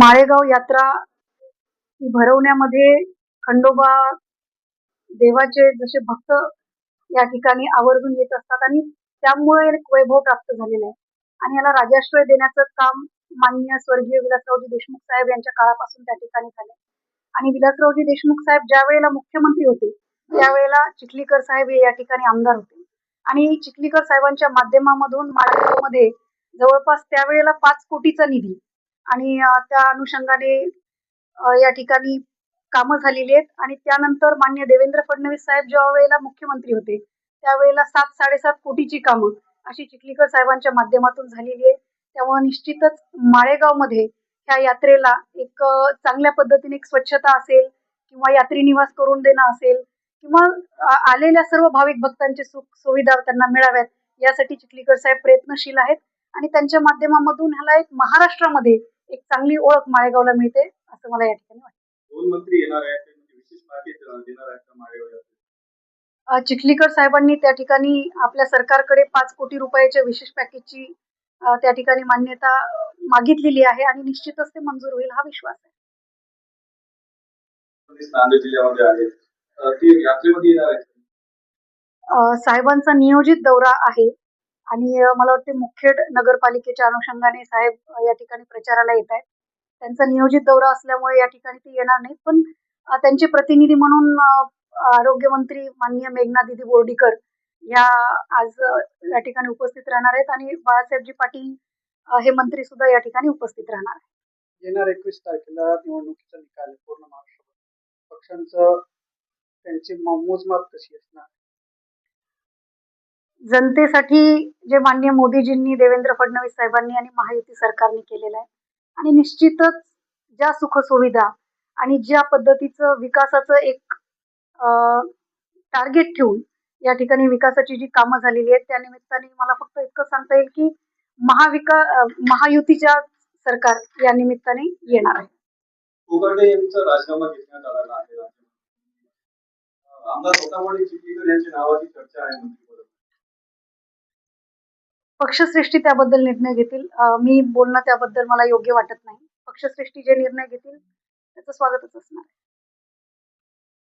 माळेगाव यात्रा ही भरवण्यामध्ये खंडोबा देवाचे जसे भक्त या ठिकाणी आवर्जून येत असतात आणि त्यामुळे एक वैभव प्राप्त झालेलं आहे आणि याला राजाश्रय देण्याचं काम माननीय स्वर्गीय विलासरावजी देशमुख साहेब यांच्या काळापासून त्या ठिकाणी झाले आणि विलासरावजी देशमुख साहेब ज्या वेळेला मुख्यमंत्री होते त्यावेळेला चिखलीकर साहेब हे या ठिकाणी आमदार होते आणि चिखलीकर साहेबांच्या माध्यमामधून माळेगावमध्ये जवळपास त्यावेळेला 5 कोटीचा निधी आणि त्या अनुषंगाने या ठिकाणी कामं झालेली आहेत आणि त्यानंतर माननीय देवेंद्र फडणवीस साहेब ज्या वेळेला मुख्यमंत्री होते त्यावेळेला 7-7.5 कोटीची कामं अशी चिखलीकर साहेबांच्या माध्यमातून झालेली आहे. त्यामुळे निश्चितच माळेगावमध्ये ह्या यात्रेला एक चांगल्या पद्धतीने एक स्वच्छता असेल किंवा यात्री निवास करून देणं असेल किंवा आलेल्या सर्व भाविक भक्तांचे सुख सुविधा त्यांना मिळाव्यात यासाठी चिखलीकर साहेब प्रयत्नशील आहेत आणि त्यांच्या माध्यमामधून ह्याला एक महाराष्ट्रामध्ये एक चांगली ओळख माळेगावला मिळते असं मला या ठिकाणी वाटतं. 2 मंत्री येणार आहेत म्हणजे विशेष पॅकेज देणार आहेत का माळेगावला? चिखलीकर साहेबांनी त्या ठिकाणी आपल्या सरकारकडे 5 कोटी रुपयाच्या विशेष पॅकेजची त्या ठिकाणी मान्यता मागितलेली आहे आणि निश्चितच ते मंजूर होईल हा विश्वास आहे. नांदेड जिल्ह्यामध्ये आहेत ते यात्रेमध्ये येणार आहेत. साहेबांचा नियोजित दौरा आहे आणि मला वाटते मुखेड नगरपालिकेच्या अनुषंगाने साहेब या ठिकाणी प्रचाराला येत आहेत. त्यांचा नियोजित दौरा असल्यामुळे या ठिकाणी ते येणार नाहीत पण त्यांचे प्रतिनिधी म्हणून आरोग्यमंत्री माननीय मेघना दीदी बोर्डीकर या आज या ठिकाणी उपस्थित राहणार आहेत आणि बाळासाहेबजी पाटील हे मंत्री सुद्धा या ठिकाणी उपस्थित राहणार आहेत. येणार 21 तारखेला निवडणुकीचा निकाल पूर्ण महाराष्ट्रात पक्षांचं त्यांची मोजमाप कशी असणार? जनतेसाठी जे माननीय मोदीजींनी देवेंद्र फडणवीस साहेबांनी आणि महायुती सरकारने केलेलं आहे आणि निश्चितच ज्या सुखसुविधा आणि ज्या पद्धतीचं विकासाचं एक टार्गेट ठेवून या ठिकाणी विकासाची जी कामं झालेली आहेत त्या निमित्ताने मला फक्त इतकं सांगता येईल की महायुतीच्या सरकार या निमित्ताने येणार आहे. कोकाटे यांचा राजीनामा घेण्यात आलेला आहे. आमदार होतामोडी चिखलीकर यांच्या नावाची चर्चा आहे मंत्रिपद. पक्षश्रेष्ठी त्याबद्दल निर्णय घेतील. मी बोलणं त्याबद्दल मला योग्य वाटत नाही. पक्षश्रेष्ठी जे निर्णय घेतील त्याचं स्वागतच असणार आहे.